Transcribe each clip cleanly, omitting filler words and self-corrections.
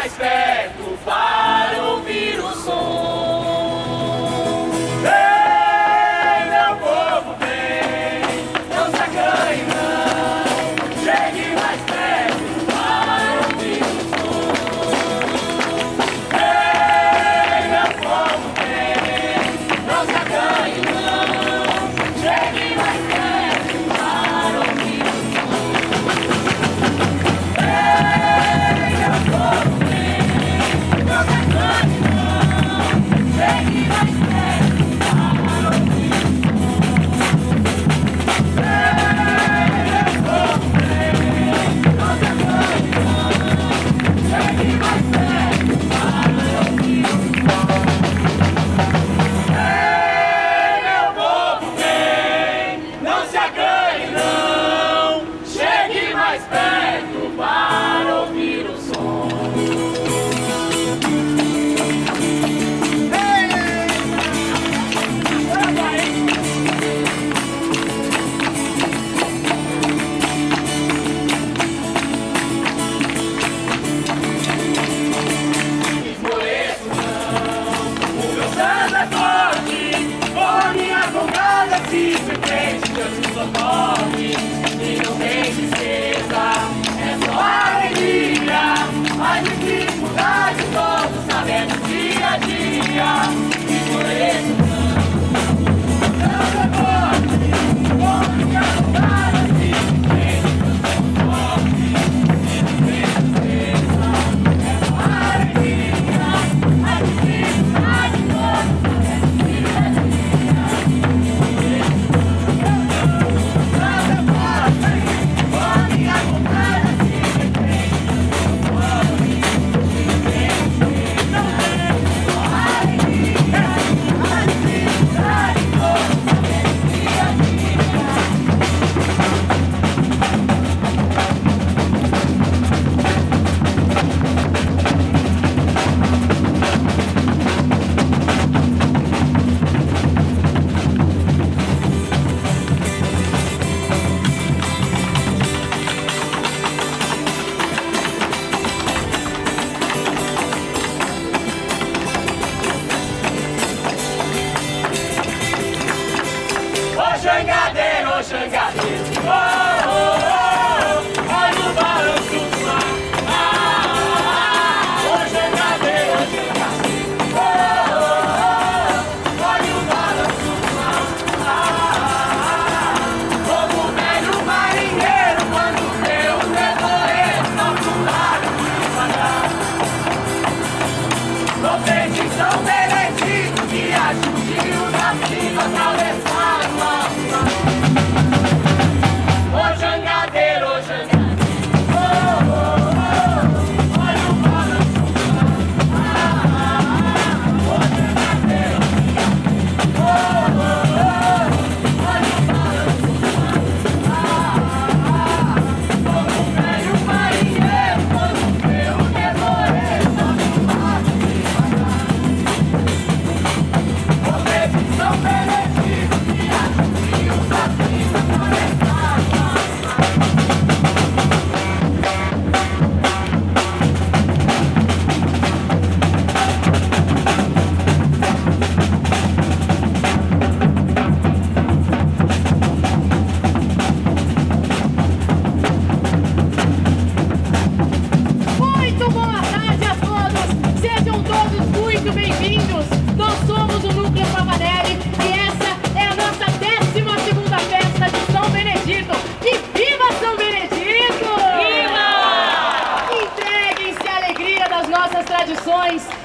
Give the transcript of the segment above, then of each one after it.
mais perto para ouvir o som. Vem, meu povo, vem, não se acanhe não. Chegue mais perto para ouvir o som. Vem, meu povo, vem, não se acanhe não. Chegue mais perto para ouvir o som. Vem, meu povo, vem, não se acanhe não. Chegue mais perto para ouvir o som. Jangadeiro, jangadeiro, oh, oh, oh, olha o balanço do mar. Oh, jangadeiro, jangadeiro, oh, oh, oh, olha o balanço do mar. Como o velho marinheiro, quando vê o nevoeiro, não pularam devagar. No peito de São Benedito, que ajude o navio a atravessar o mar.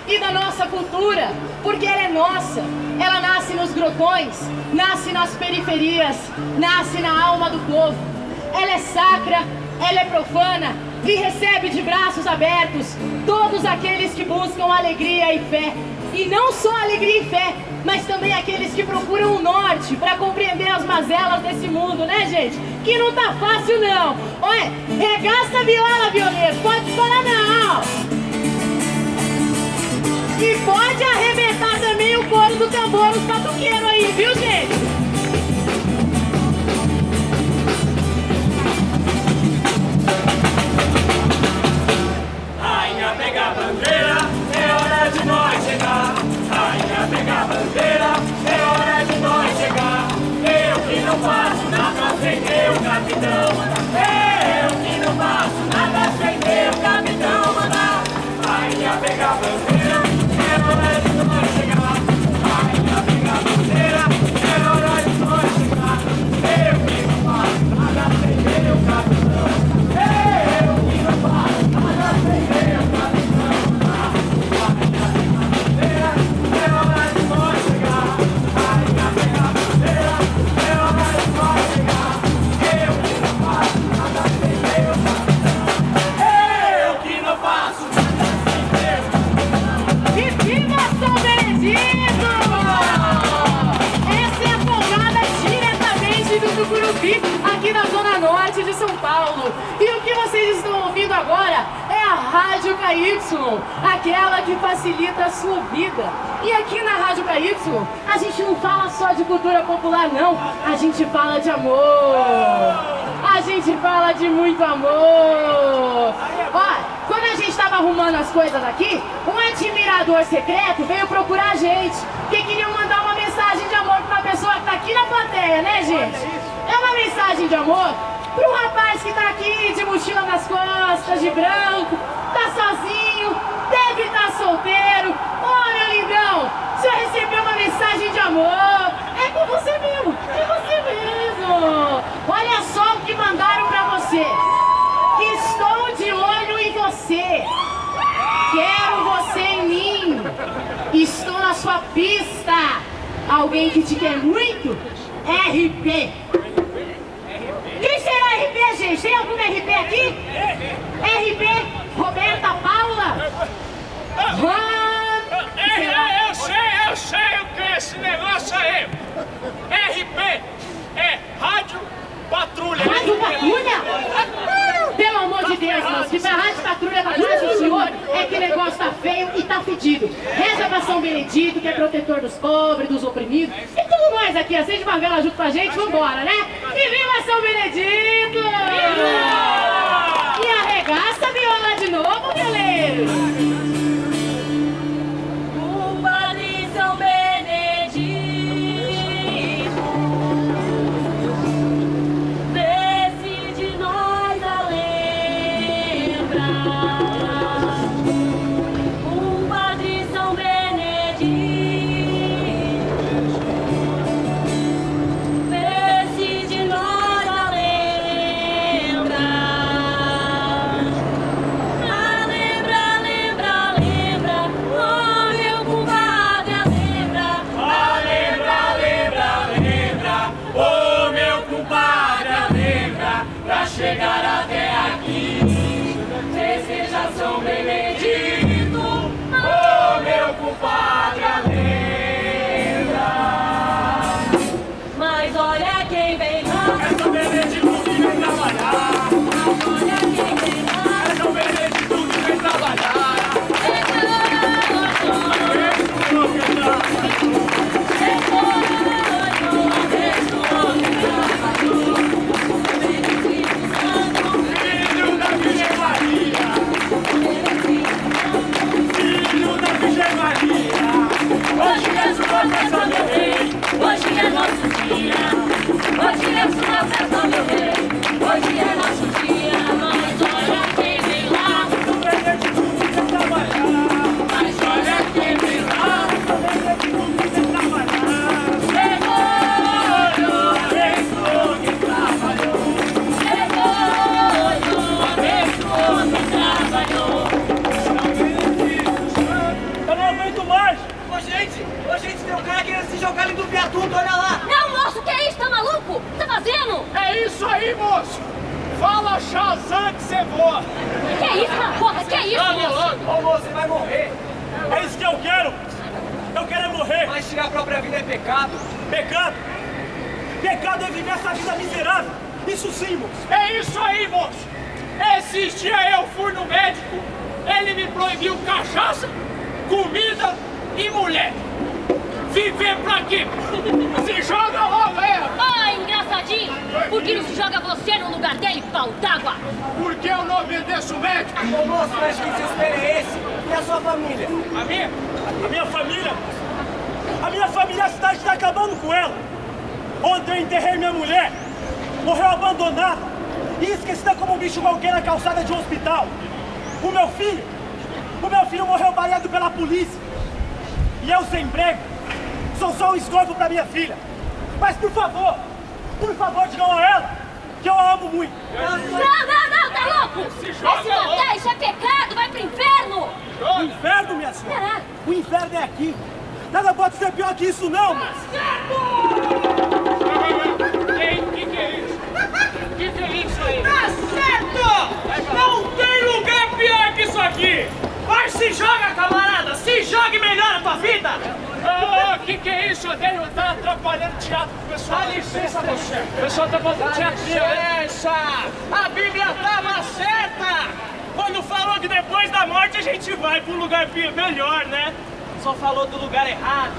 E da nossa cultura, porque ela é nossa, ela nasce nos grotões, nasce nas periferias, nasce na alma do povo. Ela é sacra, ela é profana e recebe de braços abertos todos aqueles que buscam alegria e fé. E não só alegria e fé, mas também aqueles que procuram o norte para compreender as mazelas desse mundo, né, gente? Que não tá fácil não. Olha, regaça a viola, violeiro, pode falar não. E pode arrebentar também o couro do tambor, os batuqueiros aí, viu, gente? Rainha pega a bandeira. Paulo. E o que vocês estão ouvindo agora é a Rádio KY, aquela que facilita a sua vida. E aqui na Rádio KY, a gente não fala só de cultura popular, não. A gente fala de amor. A gente fala de muito amor. Ó, quando a gente estava arrumando as coisas aqui, um admirador secreto veio procurar a gente, porque queria mandar uma mensagem de amor para uma pessoa que está aqui na plateia, né, gente? É uma mensagem de amor para um rapaz que está aqui de mochila nas costas, de branco, tá sozinho, deve estar solteiro. Ô, meu lindão, o senhor recebeu uma mensagem de amor. É com você mesmo, é você mesmo. Olha só o que mandaram pra você. Estou de olho em você. Quero você em mim. Estou na sua pista. Alguém que te quer muito? RP. Quem será RP, gente? Tem algum RP aqui? RP? Roberta Paula? Eu sei o que é esse negócio aí. RP é Rádio Patrulha. Rádio Patrulha? Pelo amor de Deus, moço, se pra Rádio Patrulha da casa do senhor, é que o negócio tá feio e tá fedido. Reza pra São Benedito, que é protetor dos pobres, dos oprimidos. E tudo nós aqui, acende uma vela junto com a gente, vambora, né? E viva São Benedito! E arregaça a viola de novo, violeiro! Chegar até aqui, deseja São Benedito, oh meu compadre, lembra. Mas olha quem vem lá, é São Benedito que vem trabalhar. Mas olha quem vem lá, é São Benedito que vem trabalhar. Hoje é nosso dia, hoje é sua festa, meu rei. Hoje é nosso dia, mas olha quem vem lá. São Benedito vem trabalhar. Mas olha quem vem lá. São Benedito vem trabalhar. Chegou, abençoou quem trabalhou. Chegou, abençoou quem trabalhou. São Benedito, eu não aguento mais. Ô gente, tem um cara querendo se jogar ali do viaduto, olha lá! Não, moço, que é isso? Tá maluco? O que tá fazendo? É isso aí, moço! Fala Shazam que você voa! Que é isso, rapaz? Que é isso, moço? Ô moço, você vai morrer! É isso que eu quero! Eu quero é morrer! Mas tirar a própria vida é pecado! Pecado? Pecado é viver essa vida miserável! Isso sim, moço! É isso aí, moço! Esses dias eu fui no médico, ele me proibiu cachaça, comida e mulher! Viver pra quê? Se joga logo aí! Ah, engraçadinho! Por que não se joga você no lugar dele, pau d'água? Porque eu não obedeço o médico! Ô moço, mas que desespero é esse? E a sua família? A minha? A minha família... A minha família, a cidade está acabando com ela! Ontem eu enterrei minha mulher, morreu abandonada e esquecida como um bicho qualquer na calçada de um hospital. O meu filho morreu baleado pela polícia. E eu sem emprego, sou só um estorvo pra minha filha. Mas por favor, digam a ela que eu a amo muito. Não, tá louco? Esse matar, isso é pecado, vai pro inferno! O inferno, minha senhora? O inferno é aqui. Nada pode ser pior que isso, não. Que é isso? Que é isso aí? Tá certo! Não tem lugar pior que isso aqui! Vai, se joga, camarada! Se joga e melhora a tua vida! Que é isso? Eu tá atrapalhando. teatro pro pessoal. Dá licença, meu chefe. O pessoal tá fazendo teatrinho, né? Licença! A Bíblia estava certa! Quando falou que depois da morte a gente vai para um lugar melhor, né? Só falou do lugar errado.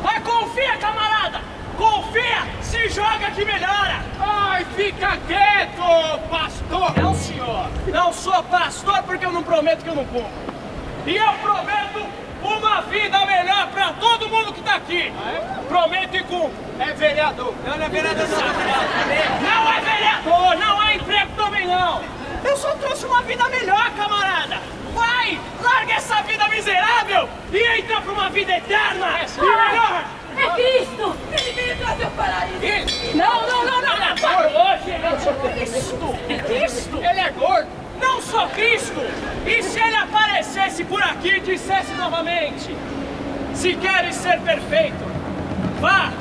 Mas confia, camarada! Confia! Se joga que melhora! Ai, fica quieto, pastor! Não, senhor! Não sou pastor porque eu não prometo que eu não cumpro. E eu prometo uma vida melhor para todo mundo que tá aqui! Prometo e cumpro! É vereador. Não é vereador, não é vereador, não é emprego também não! Eu só trouxe uma vida melhor, camarada! Vai, larga essa vida miserável e entra pra uma vida eterna! E melhor! É Cristo! Ele veio trazer o paraíso! Não! Cristo! Ele é gordo. Não sou Cristo! E se ele aparecesse por aqui e dissesse novamente: se queres ser perfeito, vá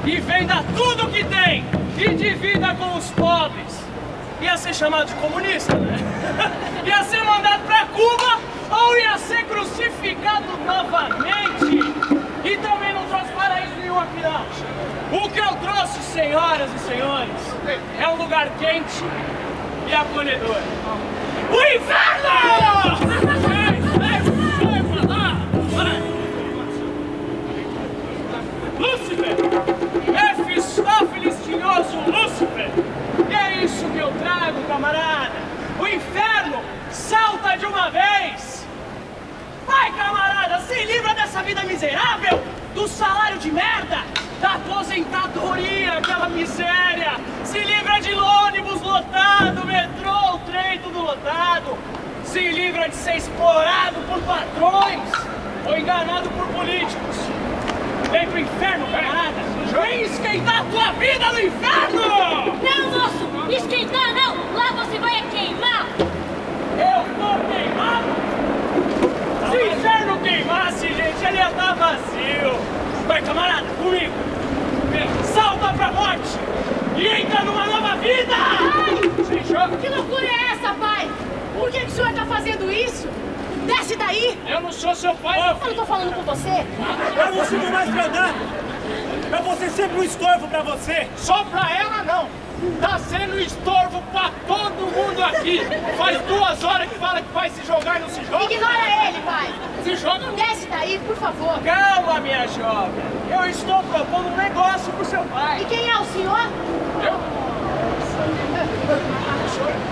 e venda tudo que tem e divida com os pobres. Ia ser chamado de comunista, né? Ia ser mandado pra Cuba ou ia ser crucificado novamente. E também não trouxe paraíso nenhum aqui não. O que eu trouxe, senhoras e senhores, é um lugar quente e acolhedor. O inferno! Vai pra lá! Vai! Lúcifer! Mefistófeles tinhoso Lúcifer! E é isso que eu trago, camarada! O inferno salta de uma vez! Vai, camarada, se livra dessa vida miserável, do salário de merda, da aposentadoria, aquela miséria! Se livra de ônibus lotado, metrô, trem tudo lotado! Se livra de ser explorado por patrões ou enganado por políticos! Vem pro inferno, camarada! Vem esquentar a tua vida no inferno! Não, moço! Esquentar não! Lá você vai queimar! Eu tô queimado? Se o inferno queimasse, gente, ele ia estar vazio! Vai, camarada, comigo! Salta pra morte! E entra numa nova vida! Ai! Se joga! Que loucura é essa, pai? Por que o senhor tá fazendo isso? Desce daí! Eu não sou seu pai, meu Eu filho. não tô falando com você! Eu não sirvo mais pra nada. Eu vou ser sempre um estorvo pra você. Só pra ela não. Tá sendo estorvo pra todo mundo aqui. Faz 2 horas que fala que vai se jogar e não se joga. Ignora ele, pai! Se joga. Desce daí, por favor! Calma, minha jovem! Eu estou propondo um negócio pro seu E pai! quem é o senhor?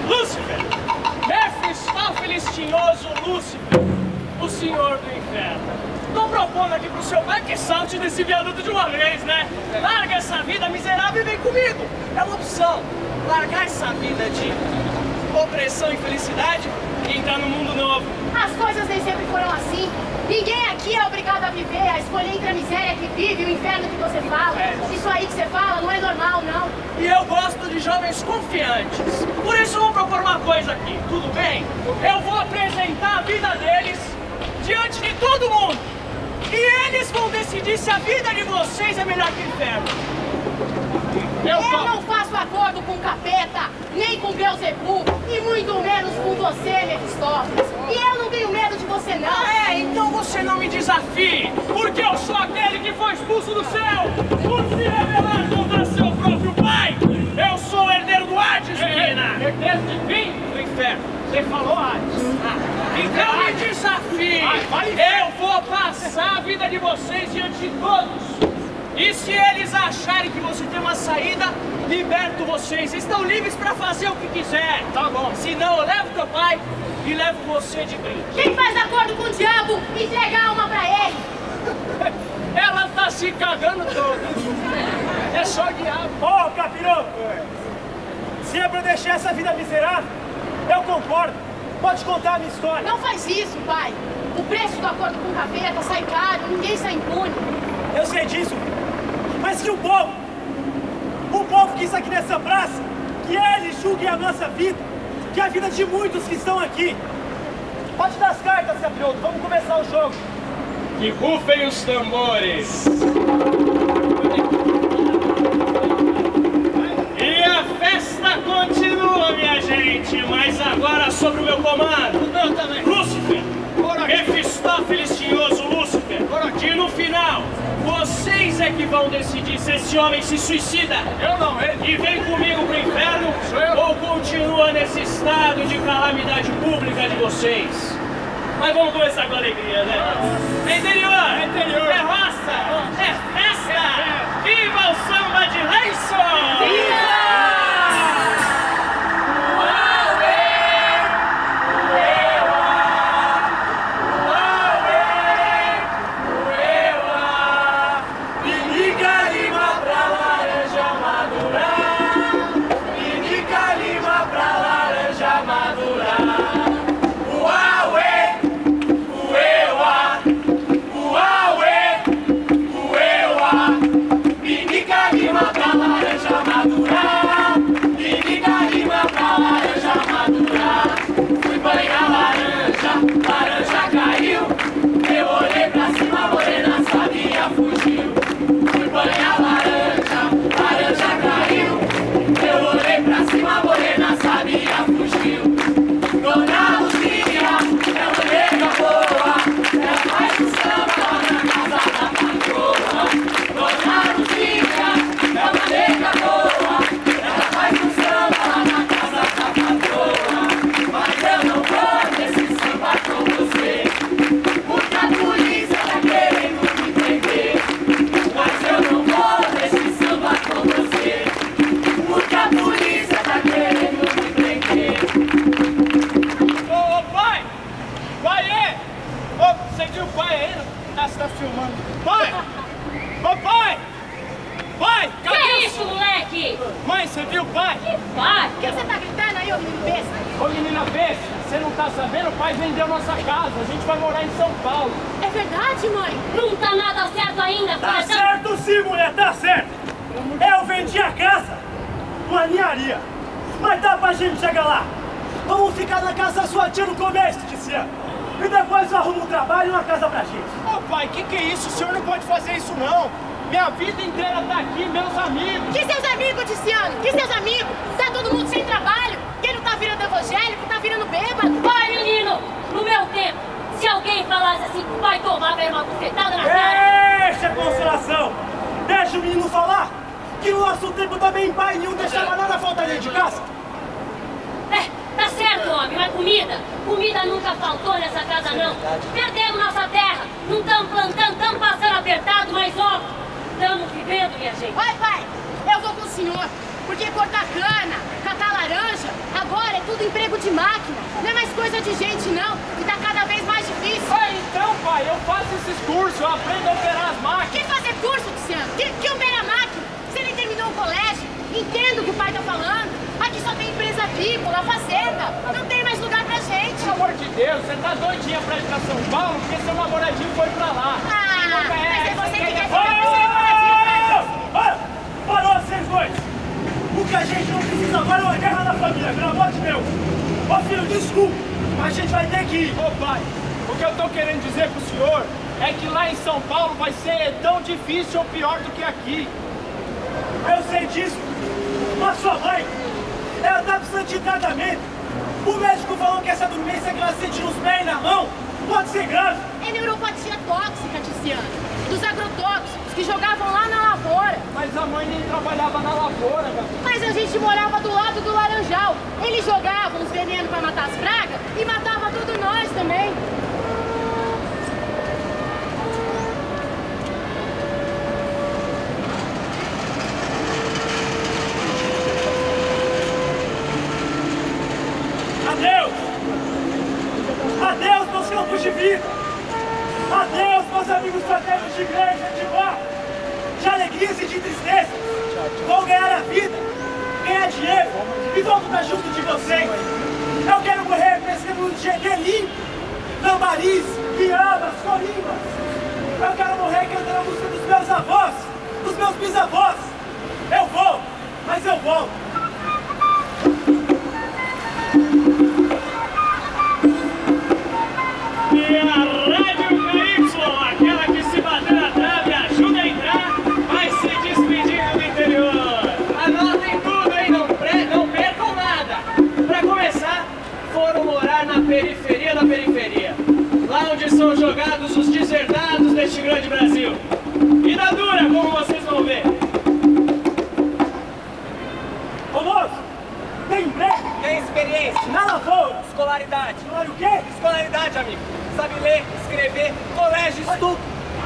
Lúcifer! Mefistófeles tinhoso Lúcifer, o senhor do inferno. Tô propondo aqui pro seu pai que salte desse viaduto de uma vez, né? Larga essa vida miserável e vem comigo. É uma opção. Largar essa vida de opressão e felicidade e entrar no mundo novo. As coisas nem sempre foram assim. Ninguém aqui é obrigado a viver, a escolher entre a miséria que vive e o inferno que você fala. Isso aí que você fala não é normal, não. E eu gosto de jovens confiantes. Por isso eu vou propor uma coisa aqui, tudo bem? Eu vou apresentar a vida deles diante de todo mundo. E eles vão decidir se a vida de vocês é melhor que o inferno. Eu não faço acordo com o capeta, nem com Beelzebub, e muito menos com você, Mefistófeles. E eu não tenho medo de você, não. Ah, é? Então você não me desafie, porque eu sou aquele que foi expulso do céu por se rebelar contra seu próprio pai. Eu sou o herdeiro do Hades, menina. Herdeiro de quem? Do inferno. Você falou antes. Então me desafie. Eu vou passar a vida de vocês diante de todos. E se eles acharem que você tem uma saída, liberto vocês. Estão livres para fazer o que quiser. Tá bom. Se não, eu levo teu pai e levo você de brinde. Quem faz acordo com o diabo, entrega a alma pra ele. Ela tá se cagando toda. É só diabo. Ô, capiroto! Se é pra deixar essa vida miserável, eu concordo. Pode contar a minha história. Não faz isso, pai. O preço do acordo com o capeta sai caro, ninguém sai impune. Eu sei disso, mas que o povo que está aqui nessa praça, que eles julguem a nossa vida, que a vida de muitos que estão aqui. Pode dar as cartas, capiroto. Vamos começar o jogo. Que rufem os tambores. E a festa continua, minha gente, mas agora sobre o meu comando. O meu também. Lúcifer, Mefistófeles tinhoso Lúcifer, que no final, vocês é que vão decidir se esse homem se suicida. Eu não, ele. E vem comigo pro inferno ou continua nesse estado de calamidade pública de vocês? Mas vamos começar com alegria, né? É interior, é roça, é festa! Viva o samba de Lençol! Viva! Mas dá pra gente chegar lá. Vamos ficar na casa da sua tia no começo desse ano. E depois eu arrumo um trabalho e uma casa pra gente. Ô pai, que é isso? O senhor não pode fazer isso não. Minha vida inteira tá aqui, meus amigos. Que seus amigos, Tiziano? Que seus amigos? Tá todo mundo sem trabalho. Quem não tá virando evangélico, tá virando bêbado. Vai, menino! No meu tempo, se alguém falasse assim, vai tomar mesmo uma bufetada na cara. Deixa a consolação. Deixa o menino falar. Que no nosso tempo também pai nenhum deixava nada faltar dentro de casa. Tá certo, homem, mas comida nunca faltou nessa casa, não. Perdemos nossa terra, não estamos plantando, estamos passando apertado, mas ó, estamos vivendo, minha gente. Vai, pai, eu vou com o senhor, porque cortar cana, catar laranja, agora é tudo emprego de máquina. Não é mais coisa de gente, não, e tá cada vez mais difícil. Então, pai, eu faço esses cursos, eu aprendo a operar as máquinas. Que fazer curso, Tiziano? Que opera máquina? Você nem terminou o colégio? Entendo o que o pai tá falando. Aqui só tem empresa agrícola, fazenda. Não tem mais lugar pra gente. Pelo amor de Deus, você tá doidinha pra ir pra São Paulo porque seu namoradinho foi pra lá. Mas é você que quer ficar com esse namoradinho. Parou vocês dois. O que a gente não precisa agora é uma guerra na família, pelo amor de Deus. Ô filho, desculpa, mas a gente vai ter que ir. Ô pai, o que eu tô querendo dizer pro senhor é que lá em São Paulo vai ser tão difícil ou pior do que aqui. Eu sei disso, mas sua mãe, ela tá precisando de tratamento. O médico falou que essa dormência que ela sente nos pés e na mão pode ser grave. É neuropatia tóxica, Tiziano, dos agrotóxicos que jogavam lá na lavoura. Mas a mãe nem trabalhava na lavoura, Gabi. Mas a gente morava do lado do laranjal. Eles jogavam os venenos pra matar as pragas e matava tudo nós também. Adeus, meus campos de vida! Adeus, meus amigos fraternos de igreja, de bar, de alegrias e de tristezas! Vou ganhar a vida, ganhar dinheiro e volto pra junto de vocês! Eu quero morrer pescando no GT limpo, lambaris, piabas, colimas! Eu quero morrer cantando a música dos meus avós, dos meus bisavós! Eu vou, mas eu volto! E a Rádio KY, aquela que se bater na trave, ajuda a entrar, vai se despedindo do interior. Anotem tudo, hein? Não percam nada. Pra começar, foram morar na periferia da periferia. Lá onde são jogados os deserdados deste grande Brasil. Vida dura, como vocês vão ver. Ô moço, tem emprego? Tem experiência? Na lavoura? Escolaridade. Olha o quê? Escolaridade, amigo. Sabe ler, escrever, colégio, estudo.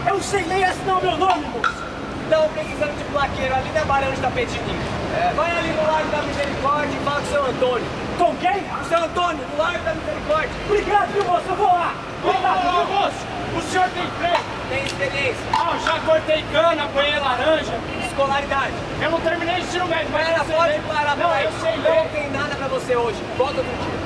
Eu sei nem assinar o meu nome, moço. Estão precisando de plaqueiro ali na Barão de Tapetininho. Vai ali no Largo da Misericórdia e fala com o seu Antônio. Com quem? O seu Antônio, no Largo da Misericórdia. Obrigado, viu, moço? Eu vou lá. Obrigado, Ô, viu? moço, o senhor tem emprego? Tem experiência. Ah, eu já cortei cana, apanhei laranja. Escolaridade. Eu não terminei o ensino médio, mas Pera, eu sei pode ler. parar, Não, pai. eu sei Não ler. tem nada pra você hoje. Volta outro dia.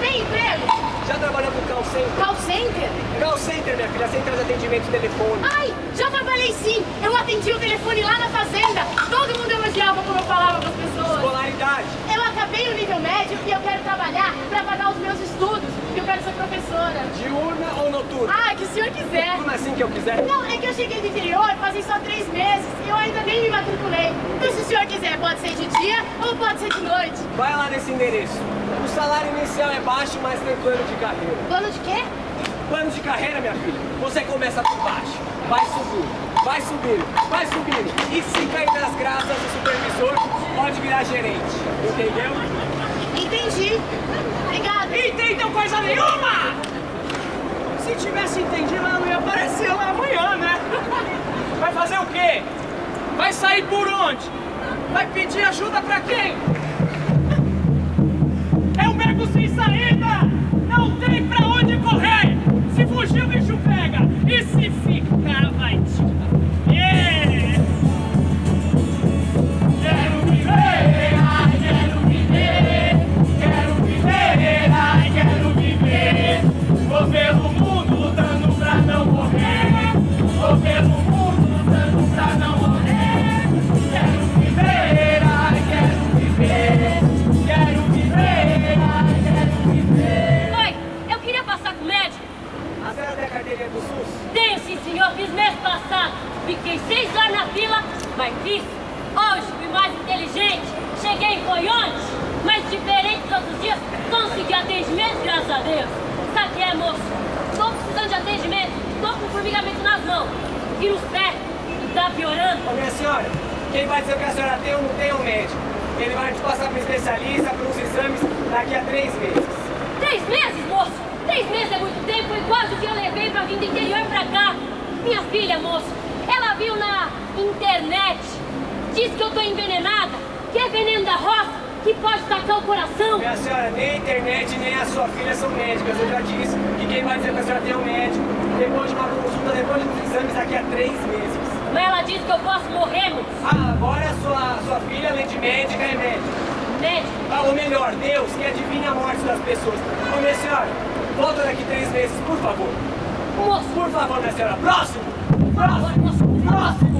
Tem emprego? Já trabalhou com call center? Call center? Call center, minha filha, central de atendimento telefônico. Ai, já trabalhei sim. Eu atendi o telefone lá na fazenda. Todo mundo elogiava como eu falava com as pessoas. Escolaridade. Eu acabei o nível médio e eu quero trabalhar para pagar os meus estudos, porque eu quero ser professora. Diurna ou noturna? Ah, que o senhor quiser. Como assim que eu quiser? Não, é que eu cheguei do interior fazem só 3 meses e eu ainda nem me matriculei. Então se o senhor quiser, pode ser de dia ou pode ser de noite. Vai lá nesse endereço. O salário inicial é baixo, mas tem plano de carreira. Plano de quê? Plano de carreira, minha filha, você começa por baixo. Vai subindo, vai subindo, vai subindo. E se cair nas graças do supervisor, pode virar gerente. Entendeu? Entendi. Obrigada. Entendeu coisa nenhuma! Se tivesse entendido, ela não ia aparecer lá amanhã, né? Vai fazer o quê? Vai sair por onde? Vai pedir ajuda pra quem? É um beco sem saída! Não tem pra onde correr! Se fugir, o bicho pega! E se ficar, vai te bater! Quero viver, ai, quero viver! Quero viver, ai, quero viver! Vou pelo mundo lutando pra não morrer! Vou pelo mundo lutando pra não morrer! Quero viver, ai, quero viver! Quero viver, ai, quero viver! Oi, eu queria passar com o médico. A senhora tem a carteirinha do SUS? Tenho sim, senhor. Fiz mês passado. Fiquei 6 horas na fila, mas fiz. Hoje fui mais inteligente. Cheguei foi ontem, mas diferente dos outros dias, consegui atendimento, graças a Deus. Sabe o que é, moço? Tô precisando de atendimento. Tô com formigamento nas mãos e nos pés. E tá piorando. Ô, minha senhora, quem vai dizer que a senhora tem ou não tem é o médico. Ele vai te passar para um especialista, para uns exames daqui a 3 meses. 3 meses, moço? 3 meses é muito tempo, foi quase o que eu levei pra vir do interior pra cá. Minha filha, moço, ela viu na internet, diz que eu tô envenenada, que é veneno da roça, que pode tacar o coração. Minha senhora, nem a internet nem a sua filha são médicas. Eu já disse que quem vai dizer que a senhora tem é o médico. Depois de uma consulta, depois dos exames daqui a 3 meses. Mas ela diz que eu posso morrer, moço. Ah, agora a sua filha, além de médica, é médica. Médico. Ou melhor, Deus, que adivinha a morte das pessoas. Ô, minha senhora, volta daqui 3 meses, por favor. Moço. Por favor, minha senhora. Próximo! Próximo! Moço. Próximo!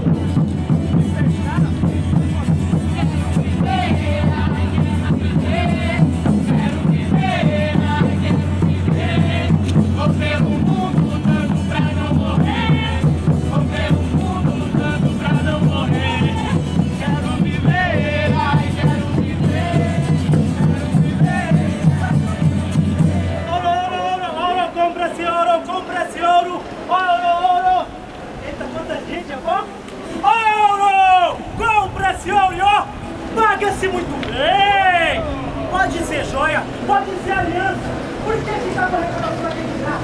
Vou pelo mundo lutando pra não morrer. Vou pelo mundo lutando pra não morrer. Quero viver, ai, quero viver. Quero viver. Ouro, compra esse ouro. Ouro. Eita, quanta gente agora. Ouro, compra esse ouro, ó. Paga-se muito bem. Pode ser joia, pode ser aliança. Por que tá correndo na sua identidade?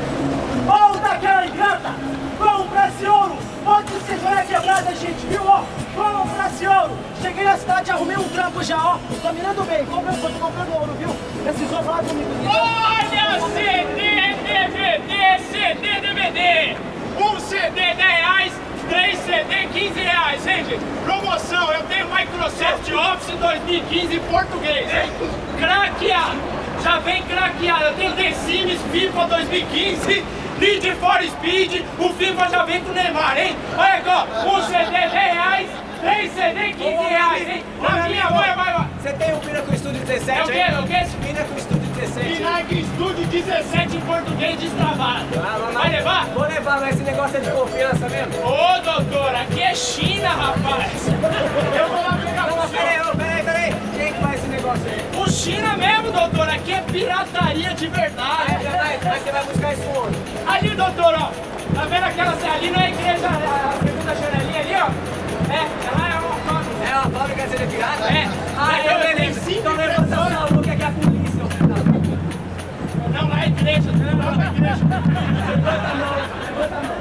Ou daquela ingrata, compra esse ouro. Pode ser joia quebrada, gente, viu, ó? Compra esse ouro. Cheguei na cidade, arrumei um trampo já, ó. Tô mirando bem, tô comprando ouro, viu? Esses ovos lá comigo. Olha, CD, DVD, CD, DVD. Um CD R$10, 3 CD R$15, hein, gente? Promoção, eu tenho Microsoft Office 2015 em português, hein? Craqueado, já vem craqueado. Eu tenho The Sims, FIFA 2015, Need for Speed, o FIFA já vem com o Neymar, hein? Olha aqui, ó, um CD R$10, 3 CD R$15, hein? Na minha vai. Você tem o Pinnacle Studio 17 É o quê? aí? É o quê? Pinnacle Studio 17. Pinnacle Studio 17 em português destravado. Mas- Vai levar? Vou levar, mas esse negócio é de confiança mesmo. Ô, doutor, aqui é China, rapaz. Eu vou lá pegar Não, o mas senhor. peraí. Quem que faz esse negócio aí? O China mesmo, doutor, aqui é pirataria de verdade. Mas você vai buscar isso onde? Ali, doutor, ó. Tá vendo aquela ali não é a igreja, a segunda Jerusalém. Ela é uma fábrica. É uma fábrica de ser pirata? É. Ah, então beleza. Então levanta a sua boca que é a polícia. Não, na igreja. Não, na igreja. Levanta a mão. Levanta a mão.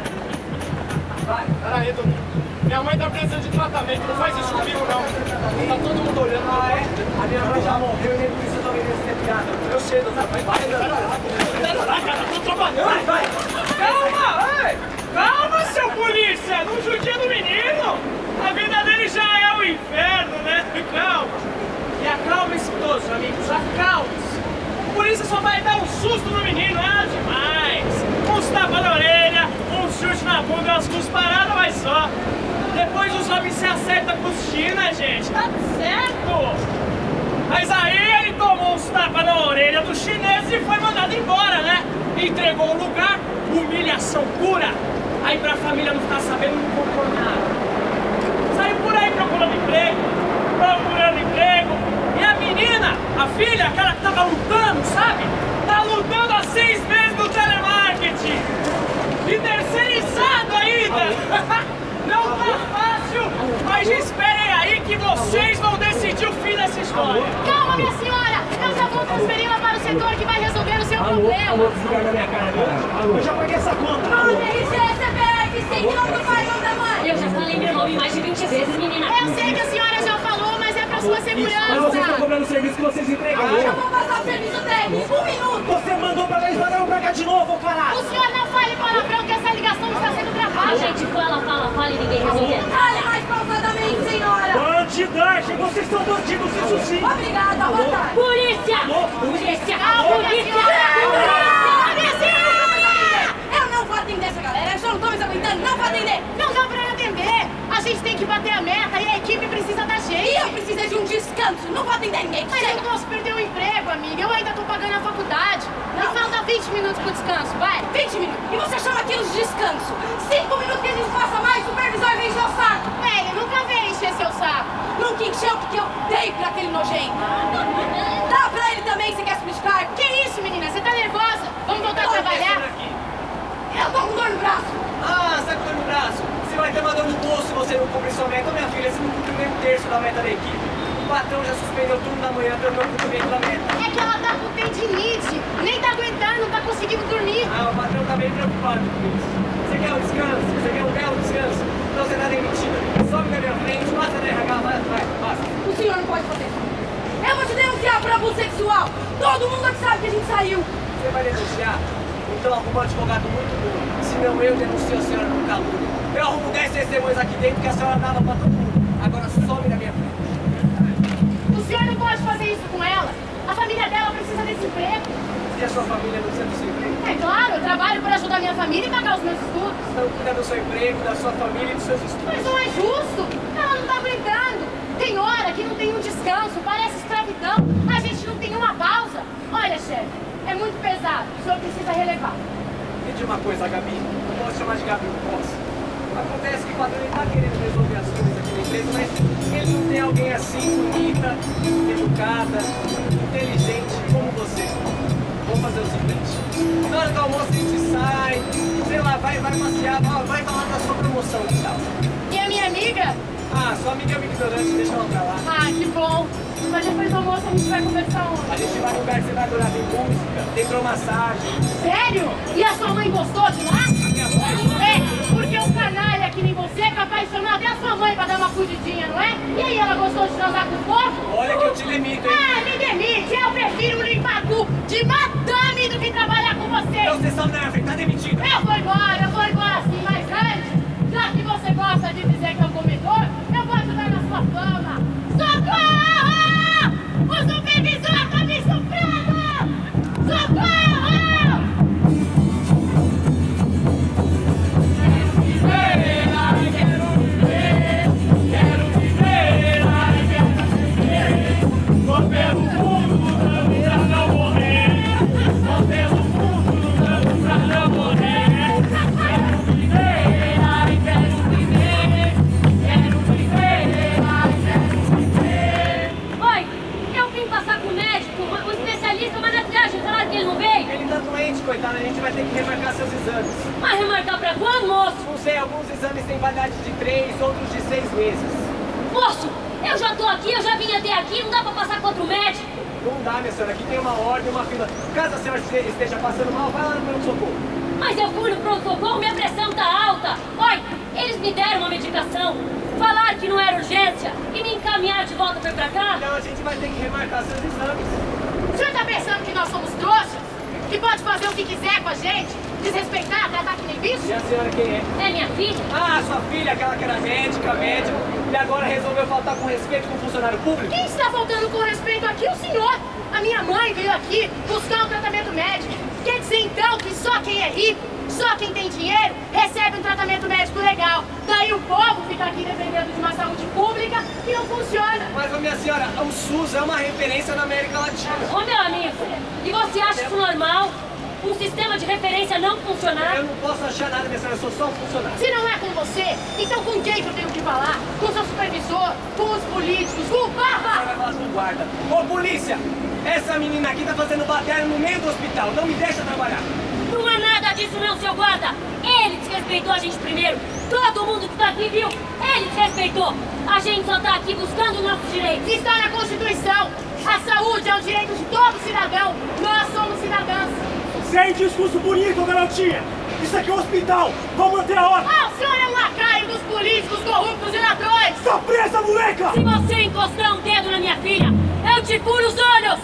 Vai. Peraí, Domingo. Minha mãe tá precisando de tratamento, não faz isso comigo não. Tá todo mundo olhando. Ah, é? A minha mãe já morreu e nem por isso eu tô vendendo ser pirata. Eu sei, doutor. Vai, cara, tô trabalhando. Vai. Calma, ei. Calma, seu polícia. Não judia do menino. A vida dele já é o inferno, né? Calma. E acalme-se todos, amigos. Acalme-se. O polícia só vai dar um susto no menino, nada demais. Uns tapas na orelha, um chute na bunda, umas cusparadas, mas só. Depois os homens se acertam com os China, gente. Tá certo. Mas aí ele tomou uns tapas na orelha dos chineses e foi mandado embora, né? Entregou o lugar, humilhação pura. Aí pra família não ficar sabendo, não comprou nada. Saiu por aí procurando emprego. E a menina, a filha, aquela que tava lutando, sabe? Tá lutando há 6 meses no telemarketing. E terceirizado ainda. Não tá fácil, mas esperem aí que vocês vão decidir o fim dessa história. Calma, minha senhora! Eu já vou transferi-la para o setor que vai resolver o seu problema. Alô, desligar na minha cara, cara. Eu já paguei essa conta. Eu já falei meu nome mais de 20 vezes, menina. Eu sei que a senhora já falou, mas é para sua Mas vocês segurança. estão cobrando o serviço que vocês entregaram. Eu vou passar o serviço técnico. 1 minuto. Você mandou pra nós mandar pra cá de novo, caralho. O senhor não fale palavrão que essa ligação está sendo A gravada. gente fala e ninguém resolve. Fale mais pausadamente, senhora. Bandidagem, vocês são bandidos, isso sim. Obrigada, boa tarde. Polícia! Polícia! Polícia! Minha senhora! Eu não vou atender essa galera, eu só não tô me aguentando, não vou atender. Não dá pra atender. A gente tem que bater a meta e a equipe precisa da gente. E eu preciso de um descanso, não vou atender ninguém. Mas eu não posso perder o emprego, amiga. Eu ainda tô pagando a faculdade. Me falta 20 minutos pro descanso, vai. 20 minutos? E você chama aquilo de descanso? 5 minutos que a gente passa mais, o supervisor vem encher o saco. Ele nunca vem encher seu saco. Nunca encheu porque eu dei pra aquele nojento. Dá pra ele também, você quer substituir? Que isso, menina? Você tá nervosa? Vamos voltar a trabalhar? Eu tô com dor no braço. Ah, você tá com dor no braço? Você vai ter uma dor no bolso se você não cumprir sua meta. Ô, minha filha, você não cumpriu nem um terço da meta da equipe. O patrão já suspendeu o turno da manhã pelo meu cumprimento da meta. É que ela tá com tendinite. Nem tá aguentando, não tá conseguindo dormir. Ah, o patrão tá bem preocupado com isso. Você quer um descanso? Você quer um belo descanso? Então você tá demitida. Sobe na minha frente, passa na RH, vai, passa. O senhor não pode fazer isso. Eu vou te denunciar por abuso sexual. Todo mundo aqui sabe que a gente saiu. Você vai denunciar? Então arruma um advogado muito bom. Senão eu denuncio a senhora no calúnia. Eu arrumo 10 testemunhas aqui dentro que a senhora dava pra todo mundo. Agora some na minha frente. O senhor não pode fazer isso com ela. A família dela precisa desse emprego. E a sua família não precisa do seu emprego? É claro, eu trabalho para ajudar minha família e pagar os meus estudos. Então cuida do seu emprego, da sua família e dos seus estudos. Mas não é justo. Ela não tá aguentando. Tem hora que não tem um descanso, parece escravidão. A gente não tem uma pausa. Olha, chefe, é muito pesado. O senhor precisa relevar. Me diga uma coisa, Gabi. Eu posso chamar de Gabi, não posso. Acontece que o patrão está querendo resolver as coisas aqui na empresa, mas ele não tem alguém assim, bonita, educada, inteligente como você. Vamos fazer o seguinte: na hora do almoço a gente sai, sei lá, vai passear, vai falar da sua promoção e tal. E a minha amiga? Ah, sua amiga é uma ignorante, deixa ela pra lá. Ah, que bom. Mas depois do almoço a gente vai conversar onde? A gente vai no lugar que você vai adorar, tem música, tem hidromassagem. Sério? E a sua mãe gostou de lá? É, porque um canalha que nem você é capaz de chamar até a sua mãe pra dar uma fugidinha, não é? E aí, ela gostou de transar com o povo? Olha que eu te demito, hein? Ah, me demite! Eu prefiro limpar cu de madame do que trabalhar com você! Então você sabe na minha frente, tá demitida. Eu vou embora sim, mas antes, já que você gosta de dizer que é um comedor, eu vou ajudar na sua fama! Socorro! O supervisor tá me estuprando! Socorro! gente, coitada, a gente vai ter que remarcar seus exames. Mas remarcar pra quando, moço? Não sei, alguns exames têm validade de 3, outros de 6 meses. Moço, eu já tô aqui, eu já vim até aqui, não dá pra passar contra o médico. Não dá, minha senhora, aqui tem uma ordem, uma fila. Caso a senhora esteja passando mal, vai lá no pronto-socorro. Mas eu fui no pronto-socorro, minha pressão tá alta. Olha, eles me deram uma medicação, falaram que não era urgência e me encaminharam de volta pra cá. Então a gente vai ter que remarcar seus exames. O senhor tá pensando que nós somos trouxas? Que pode fazer o que quiser com a gente? Desrespeitar, tratar que nem bicho? E a senhora quem é? É minha filha? Ah, sua filha, aquela que era médica, médico, e agora resolveu faltar com respeito com o funcionário público? Quem está faltando com respeito aqui? O senhor! A minha mãe veio aqui buscar um tratamento médico. Quer dizer então que só quem é rico, só quem tem dinheiro, recebe um tratamento médico legal. Daí o povo fica aqui dependendo de uma saúde pública que não funciona. Mas, minha senhora, o SUS é uma referência na América Latina. Ô, meu amigo, e você acha isso normal? Um sistema de referência não funcionar? Eu não posso achar nada, minha senhora, eu sou só um funcionário. Se não é com você, então com quem que eu tenho que falar? Com o seu supervisor? Com os políticos? Com o Você Papa? vai falar com o guarda. Ô, polícia! Essa menina aqui tá fazendo batalha no meio do hospital, não me deixa trabalhar. Não é nada disso não, seu guarda. Ele desrespeitou a gente primeiro. Todo mundo que tá aqui viu. Ele desrespeitou. A gente só tá aqui buscando o nosso direito. Está na Constituição. A saúde é o direito de todo cidadão. Nós somos cidadãs. Sem discurso bonito, garotinha! Isso aqui é um hospital! Vamos manter a ordem! Ah, o senhor é um lacaio dos políticos corruptos e ladrões! Tá presa, moleca! Se você encostar um dedo na minha filha, eu te furo os olhos.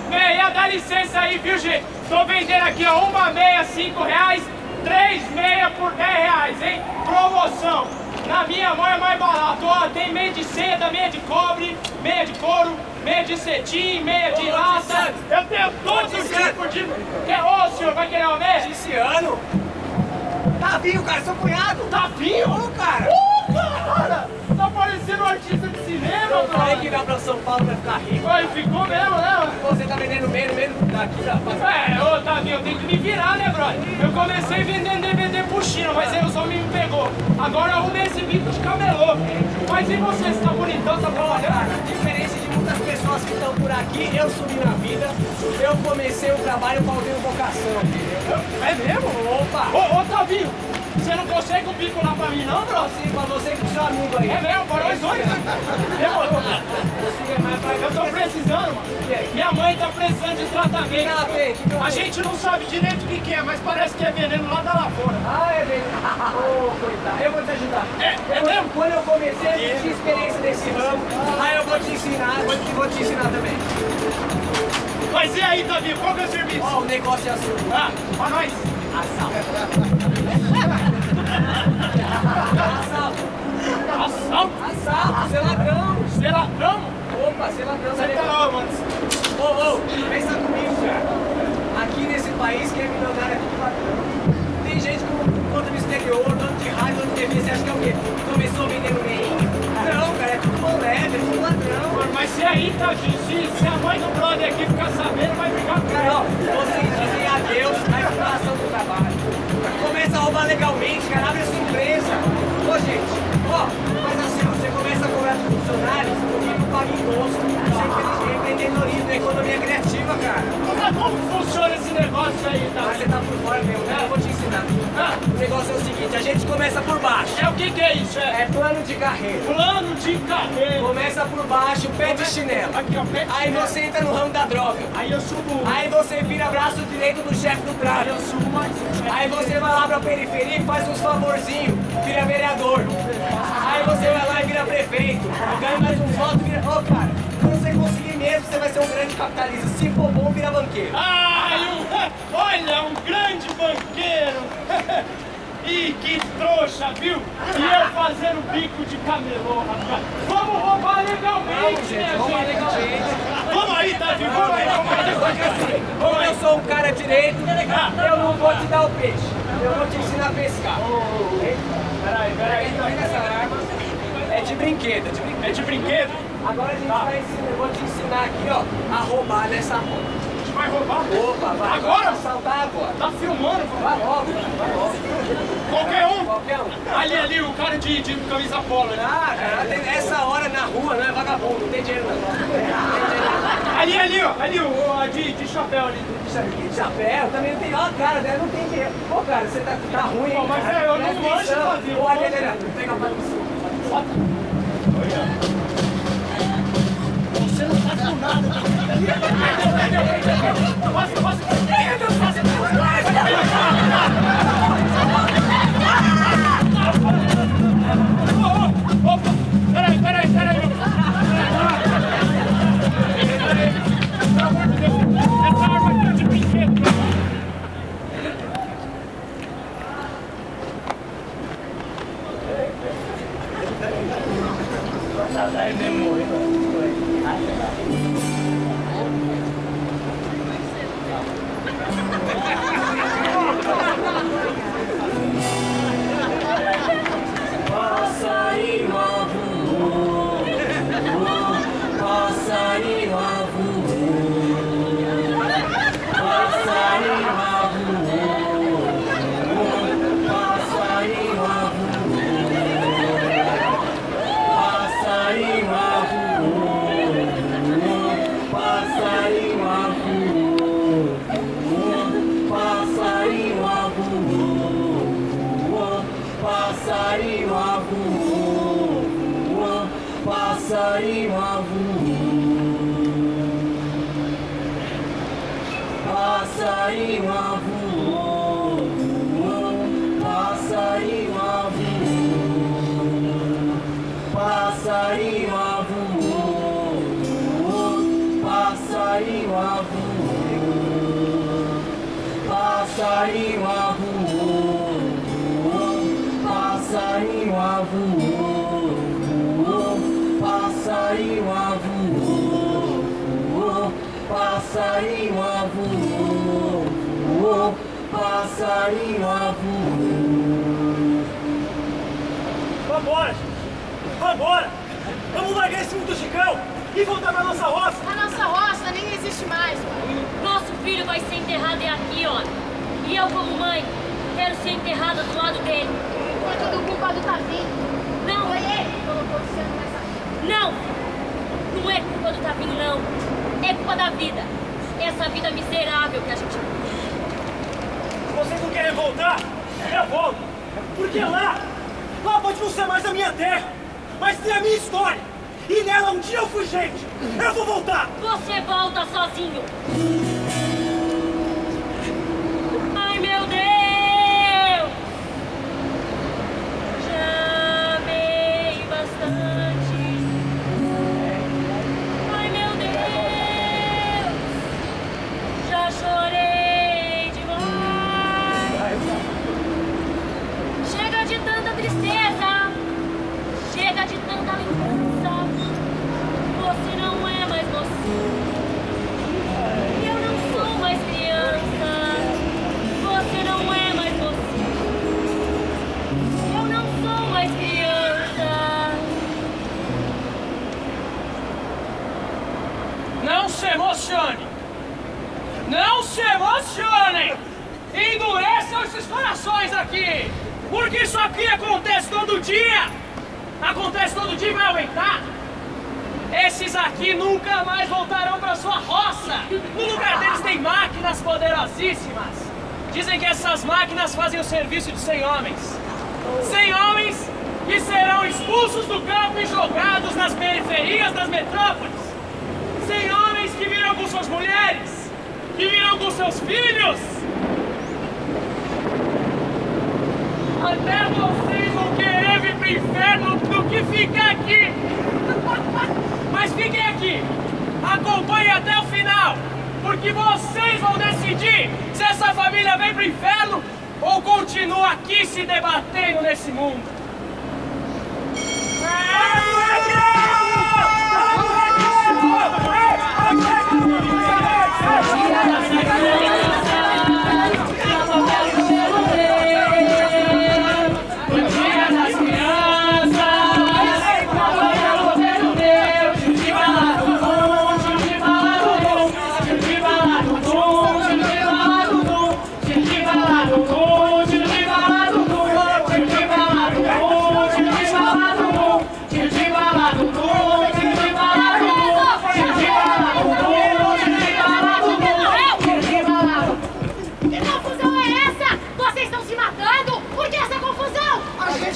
Meia, dá licença aí, viu, gente? Tô vendendo aqui, ó, uma meia, R$5, 3 meia por R$10, hein? Promoção. Na minha mão é mais barato, ó, tem meia de seda, meia de cobre, meia de couro, meia de cetim, meia de lata. Eu tenho todos os tipos de... Ô, senhor, vai querer uma meia? Ticiano? Tavinho, cara, seu cunhado! Tavinho? Ô, cara! Cara! Tá parecendo um artista de cinema, Não vai cara! que vai pra São Paulo pra ficar rico. Aí ficou mesmo, né? Você tá vendendo meio daqui da Ô, Tavinho, eu tenho que me virar, né, brother? Eu comecei vendendo DVD pro China, mas aí os homens me pegou. Agora eu arrumei esse bico de camelô. Mas e você, você tá bonitão, tá trabalhando? Diferente de muitas pessoas que estão por aqui, eu subi na vida, eu comecei o trabalho faltando vocação, entendeu? É mesmo? Opa! Ô, Tavinho, você não consegue um bico lá pra mim, não, bro? Sim, pra você e pro seu amigo aí. É mesmo, para nós dois. Demorou. Eu tô precisando, mano. Minha mãe tá precisando de tratamento. Ela tem, que A gente não sabe direito o que é, mas parece que é veneno lá da lavoura. Ah, é mesmo? Ô, coitado, eu vou te ajudar. É mesmo? Quando eu comecei, eu tinha experiência nesse ramo. Aí eu vou te ensinar, vou te ensinar também. Mas e aí, Tavinho, qual que é o serviço? Ó, o negócio é assim. Ah, pra nós. Assalto. Assalto, ser ladrão. Ser ladrão? Opa, ser ladrão. Você tá lá, mano. Ô, pensa comigo, cara. Aqui nesse país, quem é milionário é tudo ladrão. Tem gente com conta no exterior, dono de rádio, dono de TV, você acha que é o quê? Começou vendendo meio? Não, cara, é tudo molebe, é tudo ladrão. Mas se aí, Tadinho, se a mãe do brother aqui ficar sabendo, vai brigar com Cara, ó, ela. vocês dizem adeus à exploração do trabalho. Começa a roubar legalmente, cara, abre a sua empresa. Ô, gente, ó, mas assim, ó, você começa a cobrar dos funcionários e não paga imposto. Isso é empreendedorismo, é economia criativa, cara. Mas como funciona esse negócio aí, Mas Tadinho? você tá por fora mesmo, né? Eu vou te ensinar. Ah, O negócio é o seguinte, a gente começa por baixo. é o que é isso? É plano de carreira. Plano de carreira. Começa por baixo, pé de chinelo. Aqui, ó, pé de Aí chinelo. você entra no ramo da droga. Aí eu subo. Aí você vira braço direito do chefe do Aí tráfico. eu subo mais. Aí você vai lá pra periferia e faz uns favorzinhos, vira vereador. Aí você vai lá e vira prefeito. Ganha mais uns votos, vira... Ô, cara, quando você conseguir mesmo você vai ser um grande capitalista. Se for bom, vira banqueiro. Olha, um grande banqueiro. Ih, que trouxa, viu? E eu fazendo bico de camelô, rapaz. Vamos roubar legalmente, né, gente? Vamos aí, Davi, vamos aí. Como eu sou um cara direito, eu não vou te dar o peixe. Eu vou te ensinar a pescar. Peraí. Pega essa arma. É de brinquedo, É de brinquedo? Agora a gente vai ensinar, eu vou te ensinar aqui, ó, a roubar nessa roda. A gente vai roubar? Opa, vai. Agora? Vai assaltar agora. Tá filmando? Vai logo. Qualquer um? Qualquer um. Ali, o cara de camisa polo. Né? Ah, cara, essa hora na rua não é vagabundo, não tem dinheiro não. Ali, o de chapéu ali. De chapéu, também não tem, ó, cara, não tem dinheiro. Pô, cara, você tá ruim. Pô, mas eu não manjo fazer. Olha, pega a parte do sul. Você não faz com nada. Peraí. Pelo amor de Deus, essa arma aqui é de brinquedo. Vambora! Vamos largar esse mundo chicão e voltar pra nossa roça! A nossa roça nem existe mais, pai. Nosso filho vai ser enterrado aqui, ó. E eu, como mãe, quero ser enterrada do lado dele. Foi tudo culpa do Tavinho. Não, Foi ele que colocou o centro nessa vida. não! Não é culpa do Tavinho, não. É culpa da vida. Essa vida miserável que a gente vive. Se vocês não querem voltar, eu volto! Porque lá pode não ser mais a minha terra, mas tem a minha história. E nela um dia eu fui gente. Eu vou voltar! Você volta sozinho. Ai, meu Deus! Já amei bastante. Ai, meu Deus! Já chorei demais. Chega de tanta tristeza. Chega de tanta lembrança. Você não é mais mocinho. Eu não sou mais criança. Você não é mais mocinho. Eu não sou mais criança. Não se emocione! Não se emocionem! Endureçam esses corações aqui! Porque isso aqui acontece todo dia! Acontece todo dia e vai aumentar! Esses aqui nunca mais voltarão para sua roça! No lugar deles tem máquinas poderosíssimas! Dizem que essas máquinas fazem o serviço de 100 homens. 100 homens que serão expulsos do campo e jogados nas periferias das metrópoles. 100 homens que virão com suas mulheres, que virão com seus filhos. Até vocês vão querer vir pro inferno do que ficar aqui. Mas fiquem aqui. acompanhem até o final, porque vocês vão decidir se essa família vem pro inferno ou continua aqui se debatendo nesse mundo.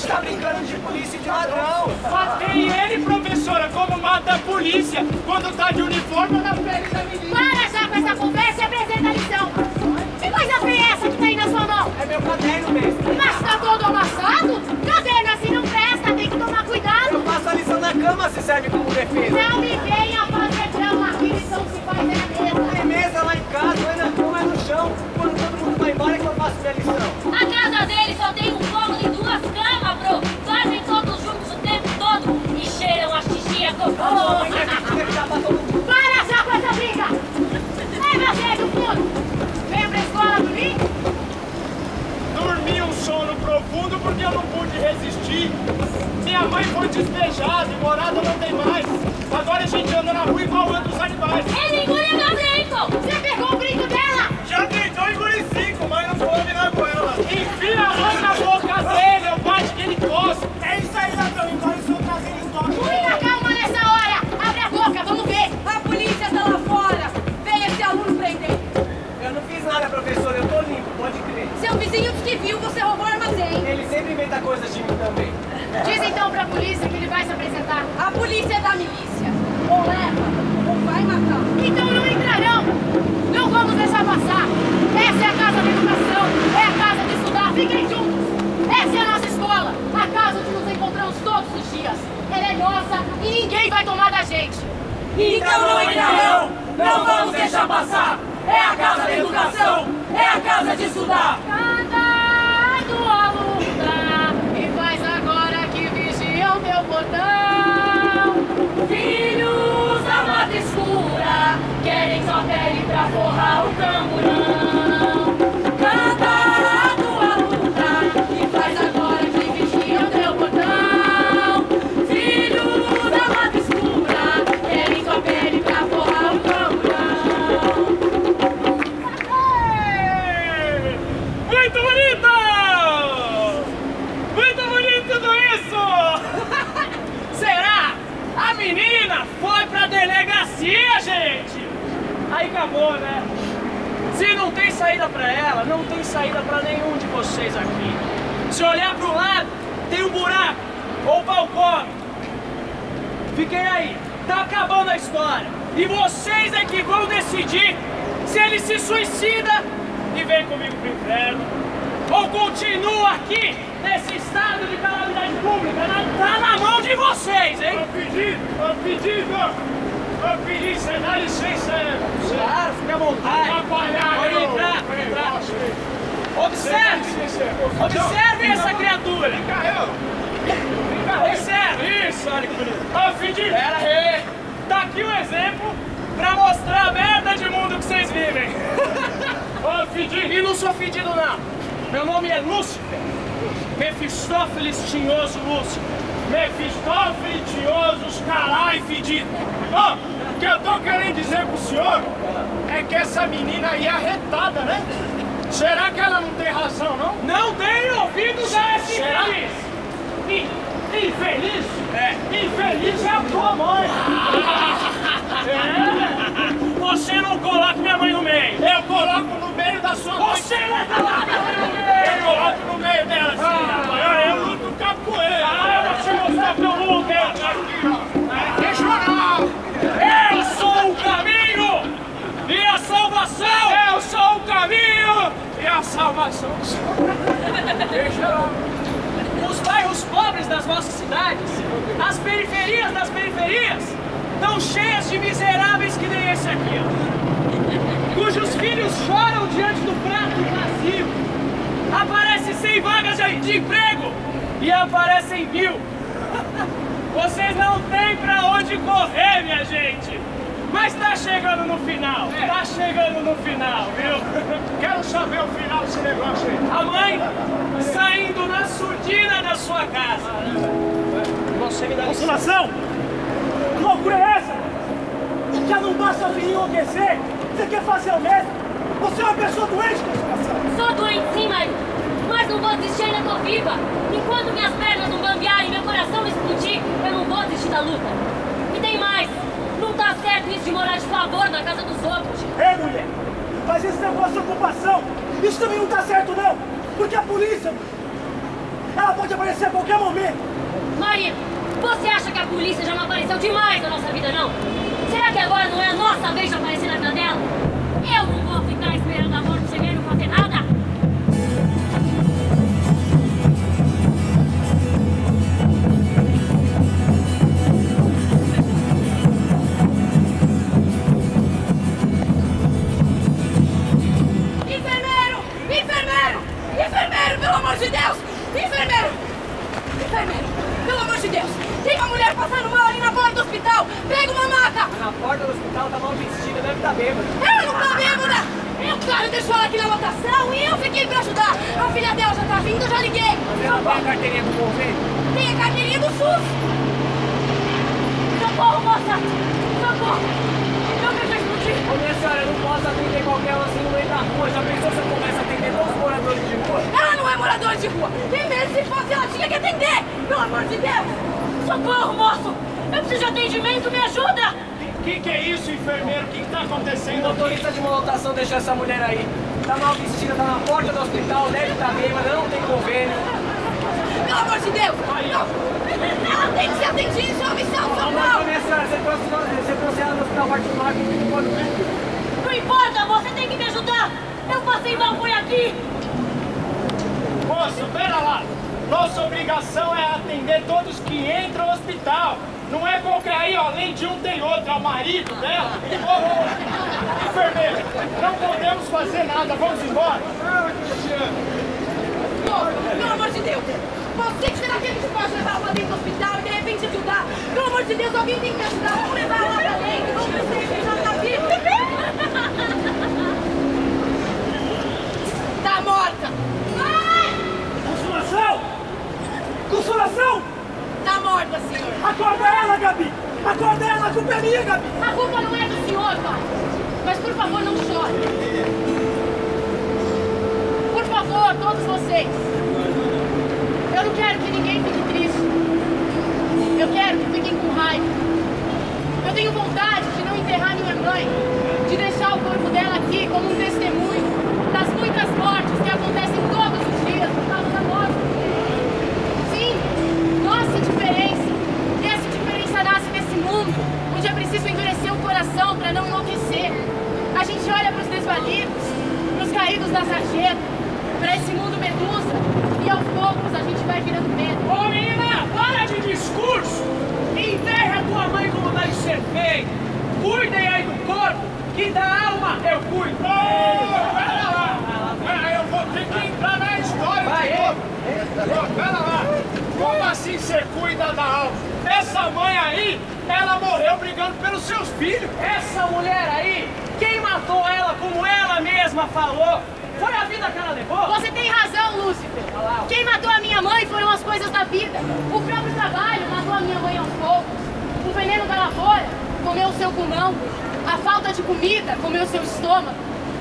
Tá brincando de polícia e de ladrão. Matei ele, professora, como mata a polícia quando tá de uniforme na pele da menina. Para já com essa conversa e apresenta a lição. Que coisa feia é essa que tá aí na sua mão? É meu caderno mesmo. Mas tá todo amassado? Caderno assim não presta, tem que tomar cuidado. Eu faço a lição na cama se serve como defesa. Não me venha fazer drama, aqui lição se faz na mesa. Tem mesa lá em casa, ou é na cama, ou é no chão. Quando todo mundo vai embora é que eu faço minha lição. A casa dele só tem um cômodo e 2 camas, bro. Dormem todos juntos o tempo todo e cheiram a xixi a cocô. Para já com essa briga! Ei, meu jeito, fundo! Venha pra escola dormir? Dormi um sono profundo porque eu não pude resistir. Minha mãe foi despejada e morada não tem mais. Agora a gente anda na rua igual outros animais. Ele engoliu meu brinco! Você pegou o brinco dela? Já tentou engolir 5, mas não vou virar com ela. Enfia a mão na boca dele, eu bate que ele tosse. É isso aí, ladrão, engole o seu traseiro e tosse. Muita calma nessa hora! Abre a boca, vamos ver! A polícia tá lá fora! Vem esse aluno prender! Eu não fiz nada, professor, eu tô limpo, pode crer. Seu vizinho disse que viu você roubou o armazém! Ele sempre inventa coisas de mim também. Diz então pra polícia que ele vai se apresentar. A polícia é da milícia! Ou leva, ou vai matar! Então não entrarão! Não vamos deixar passar! Essa é a casa da educação! É a casa de estudar! Fiquem juntos! Essa é a nossa escola! A casa onde nos encontramos todos os dias! Ela é nossa e ninguém vai tomar da gente! Então não entrarão! Não vamos deixar passar! É a casa da educação! É a casa de estudar! Cantado a luta e faz agora que vigiam teu portão. Filhos da mata escura querem só pele pra forrar o camburão. Cantado a luta e faz agora que vigiam teu portão. Filhos da mata escura querem só pele pra forrar o camburão. Muito bonito! Muito bonito tudo isso! Será? A menina foi pra delegacia, gente! Aí acabou, né? Se não tem saída pra ela, não tem saída pra nenhum de vocês aqui. Se olhar pro lado, tem um buraco ou balcão. Fiquem aí, tá acabando a história. E vocês é que vão decidir se ele se suicida e vem comigo pro inferno, ou continua aqui nesse estado de calamidade pública. Tá na mão de vocês, hein? Eu pedi, você dá licença, Claro, fica à vontade. Pode entrar, pode entrar. Observe essa criatura. Observe isso, olha que bonito. Ô, Fedido, pera aí. Tá aqui um exemplo pra mostrar a merda de mundo que vocês vivem. Ô, Fedido. E não sou fedido, não. Meu nome é Lúcifer. Mefistófeles Tinhoso Lúcifer. Mefistófeles Tinhoso, caralho, fedido. Ó, o que eu tô querendo dizer pro senhor é que essa menina aí é arretada, né? Será que ela não tem razão, não? Não tem ouvidos a esse infeliz. Infeliz? É. Infeliz é a tua mãe. É. Você não coloca minha mãe no meio. Eu coloco no meio da sua mãe. Você não coloca minha mãe no meio. Eu coloco no meio dela, sim. Eu luto capoeira. Eu vou te mostrar que eu luto. Aqui, ó. Deixa eu não. Eu sou o caminho e a salvação. Eu sou o caminho e a salvação. Deixa eu. Os bairros pobres das nossas cidades, as periferias das periferias, tão cheias de miseráveis que nem esse aqui, ó. Cujos filhos choram diante do prato vazio. Aparece 100 vagas de emprego e aparecem 1000. Vocês não têm pra onde correr, minha gente. Mas tá chegando no final. Tá chegando no final, viu? Quero saber o final desse negócio aí. A mãe saindo na surdina da sua casa. Você me dá Consolação! Que loucura é essa? Já não basta vir enlouquecer? Você quer fazer o mesmo? Você é uma pessoa doente, Consolação! Sou doente sim, marido. Mas não vou desistir, ainda tô viva. Enquanto minhas pernas não bambearem e meu coração não explodir, eu não vou desistir da luta. E tem mais. Não tá certo isso de morar de favor na casa dos outros. É, mulher. Mas isso não é vossa ocupação. Isso também não tá certo, não. Porque a polícia, ela pode aparecer a qualquer momento. Marido, você acha que a polícia já não apareceu demais na nossa vida, não? Será que agora não é a nossa vez de aparecer na vida dela? Eu não vou ficar esperando a morte chegar e não fazer nada. Enfermeiro! Enfermeiro! Enfermeiro, pelo amor de Deus! Enfermeiro! Enfermeiro, pelo amor de Deus! Tem uma mulher passando mal ali na porta do hospital! Pega uma maca! Na porta do hospital tá mal vestida, deve estar bêbada. Ela não tá bêbada! O cara deixou ela aqui na lotação e eu fiquei pra ajudar! A filha dela já tá vindo, eu já liguei! Mas ela tem a carteirinha do convênio? Tem a carteirinha do SUS! Socorro, moça! Socorro! Meu bebê explodiu! Ô, minha senhora, eu não posso atender qualquer um assim no meio da rua. Já pensou se eu começo a atender todos os moradores de rua? Ela não é moradora de rua! Tem medo, se fosse ela tinha que atender! Pelo amor de Deus! Socorro, moço! Eu preciso de atendimento, me ajuda! Que é isso, enfermeiro? O que tá O acontecendo? motorista de uma lotação deixou essa mulher aí. Tá mal vestida, tá na porta do hospital, deve estar bêbada, não tem convênio. Pelo amor de Deus! Não! Ela tem que ser atendida, isso é uma missão, Não, socorro! minha senhora, você trouxe ela no hospital particular que não pode ver. Não importa, você tem que me ajudar! Eu passei mal, foi aqui! Moço, pera lá. Nossa obrigação é atender todos que entram no hospital. Não é qualquer aí, ó, além de um tem outro, é o marido dela. Ô, enfermeiro, não podemos fazer nada, vamos embora. Moço, pelo amor de Deus! Você que será que a gente pode levar ela pra dentro do hospital e de repente ajudar? Pelo amor de Deus, alguém tem que me ajudar! Vamos levar ela lá pra dentro! Vamos ver se a gente já tá vivo! Tá morta! Consolação! Consolação! Tá morta, senhor! Acorda ela, Gabi! Acorda ela, a culpa é minha, Gabi! A culpa não é do senhor, pai. Mas por favor, não chore. Por favor, todos vocês. Eu não quero que ninguém fique triste. Eu quero que fiquem com raiva. Eu tenho vontade de não enterrar minha mãe, de deixar o corpo dela aqui como um testemunho das muitas mortes que acontecem todos os dias por causa da morte. Sim, nossa diferença. E essa diferença nasce nesse mundo, onde é preciso endurecer o coração para não enlouquecer. A gente olha para os desvalidos, para os caídos da sarjeta, para esse mundo medusa, e aos poucos a gente vai virando pedra. Ô menina, para de discurso! Enterra a tua mãe como deve ser feito! Cuidem aí do corpo, que da alma eu cuido! Pera lá! Eu vou ter que entrar na história Vai, de novo. Pera lá! Como assim você cuida da alma? Essa mãe aí, ela morreu brigando pelos seus filhos. Essa mulher aí, quem matou ela, como ela mesma falou, foi a vida que ela levou? Você tem razão, Lúcifer. Quem matou a minha mãe foram as coisas da vida. O próprio trabalho matou a minha mãe aos poucos. O veneno da lavoura comeu o seu pulmão. A falta de comida comeu o seu estômago.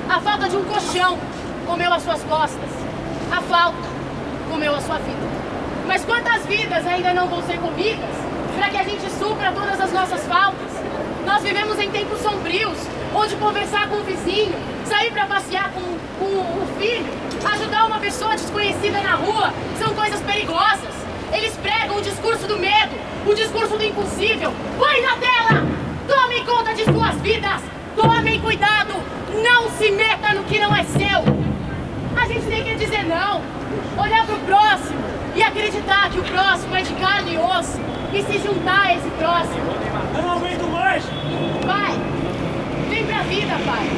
A falta de um colchão comeu as suas costas. A falta comeu a sua vida. Mas quantas vidas ainda não vão ser comidas para que a gente supra todas as nossas faltas? Nós vivemos em tempos sombrios, onde conversar com o vizinho, sair para passear com o filho, ajudar uma pessoa desconhecida na rua, são coisas perigosas. Eles pregam o discurso do medo, o discurso do impossível. Põe na tela! Tomem conta de suas vidas! Tomem cuidado! Não se meta no que não é seu! A gente tem que dizer não, olhar para o próximo e acreditar que o próximo é de carne e osso e se juntar a esse próximo. Eu não aguento mais! margem. Pai, vem pra vida, pai.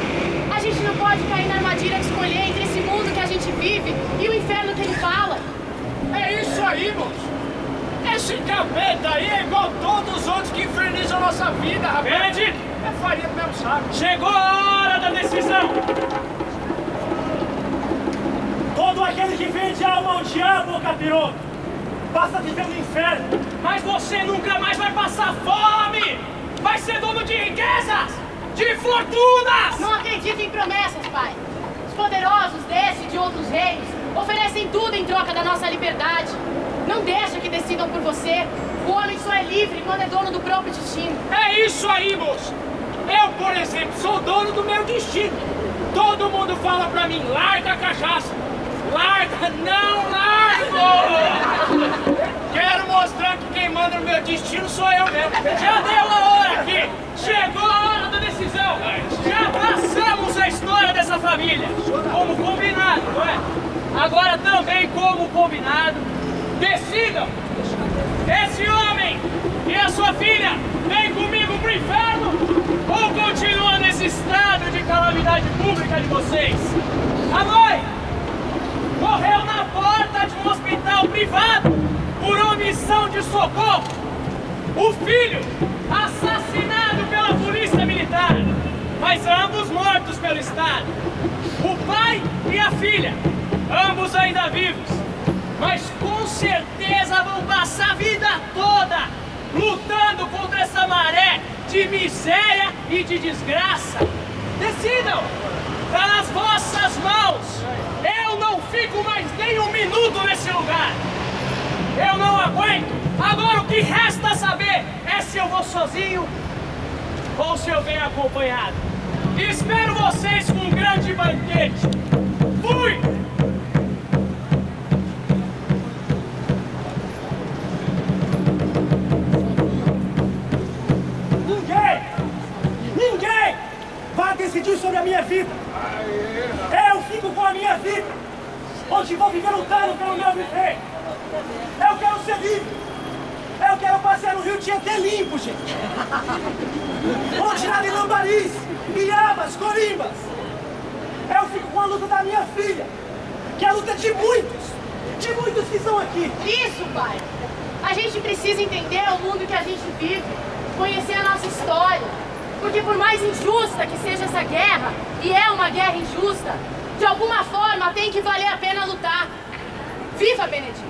A gente não pode cair na armadilha de escolher entre esse mundo que a gente vive e o inferno que ele fala. É isso aí, moço. Esse capeta aí é igual todos os outros que infernizam a nossa vida, rapaz. Benedito! É farinha do mesmo saco. Chegou a hora da decisão. Todo aquele que vende alma ao diabo, ô capiroto, passa a viver no inferno. Mas você nunca mais vai passar fome! Vai ser dono de riquezas! De fortunas! Não acredito em promessas, pai. Os poderosos desse e de outros reinos oferecem tudo em troca da nossa liberdade. Não deixa que decidam por você. O homem só é livre quando é dono do próprio destino. É isso aí, moço! Eu, por exemplo, sou dono do meu destino. Todo mundo fala pra mim, larga a cachaça. Larga, não largo! Quero mostrar que quem manda no meu destino sou eu mesmo. Já deu a hora aqui. Chegou a hora da decisão. Já passamos a história dessa família. Como combinado, não é? Agora também como combinado. Decidam. Esse homem e a sua filha vêm comigo pro inferno ou continuam nesse estado de calamidade pública de vocês? A mãe morreu na porta de um hospital privado por omissão de socorro. O filho assassinado pela polícia militar, mas ambos mortos pelo Estado. O pai e a filha, ambos ainda vivos, mas com certeza vão passar a vida toda lutando contra essa maré de miséria e de desgraça. Decidam, está nas vossas mãos. Eu não fico mais nem um minuto nesse lugar. Eu não aguento. Agora o que resta saber é se eu vou sozinho ou se eu venho acompanhado. Espero vocês com um grande banquete. Fui! Ninguém vai decidir sobre a minha vida. Eu fico com a minha vida, onde vou viver lutando pelo meu viver. Eu quero ser livre. Eu quero passear no Rio Tietê limpo, gente. Onde nada em lambaris, iabas, corimbas. Eu fico com a luta da minha filha, que é a luta de muitos que estão aqui. Isso, pai. A gente precisa entender o mundo que a gente vive, conhecer a nossa história. Porque por mais injusta que seja essa guerra, e é uma guerra injusta, de alguma forma tem que valer a pena lutar. Viva, Benedito!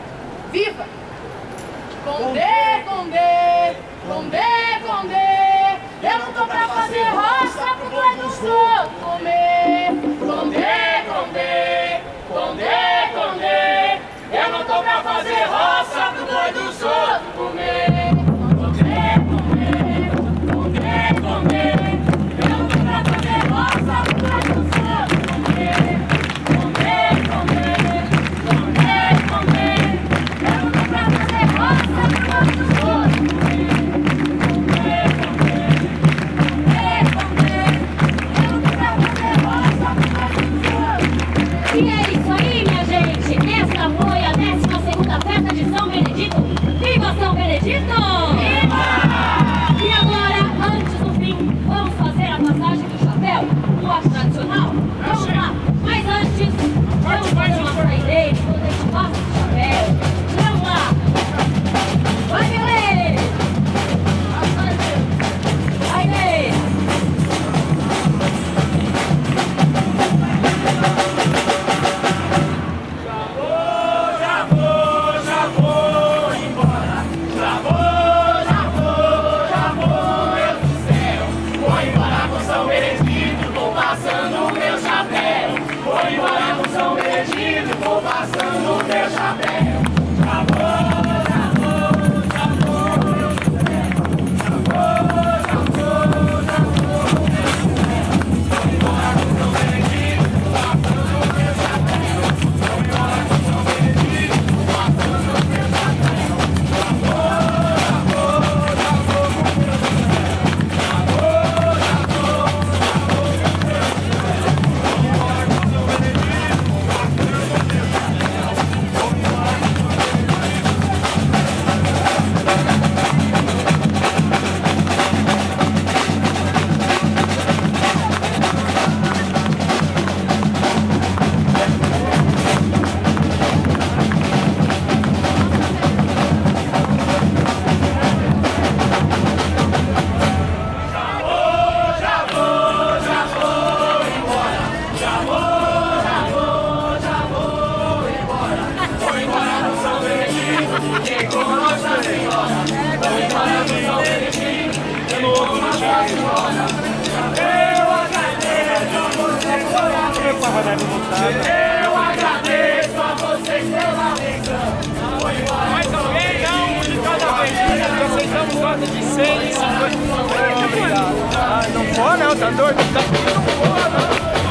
Viva! Condé, Condé, Condé, Condé, eu não tô pra fazer roça pro boi dos outros comer. Condé, Condé, Condé, Condé, eu não tô pra fazer roça pro boi dos outros comer. Condé, Condé, Condé, Condé, eu não tô pra fazer roça pro boi dos outros comer. Condé, Condé, Condé, Condé, eu não tô pra fazer roça pro boi dos outros comer. Condé, Condé, Condé, eu não tô pra fazer roça pro boi dos outros comer. E é isso aí, minha gente. Esta foi a 12ª festa de São Benedito. Viva São Benedito! Viva! E agora, antes do fim, vamos fazer a passagem do chapéu, um ato tradicional? Vamos lá! Mas antes, vamos fazer uma saideira, vou deixar o passo do chapéu. Vamos lá! Vai, beleza! Vai, beleza! Vou passando o meu chapéu. Eu agradeço a vocês pela atenção. Mais alguém? Não, um de cada vez. Aceitamos nota de 100 e 50. Obrigado. Ah, não for não, tá doido? Não for não.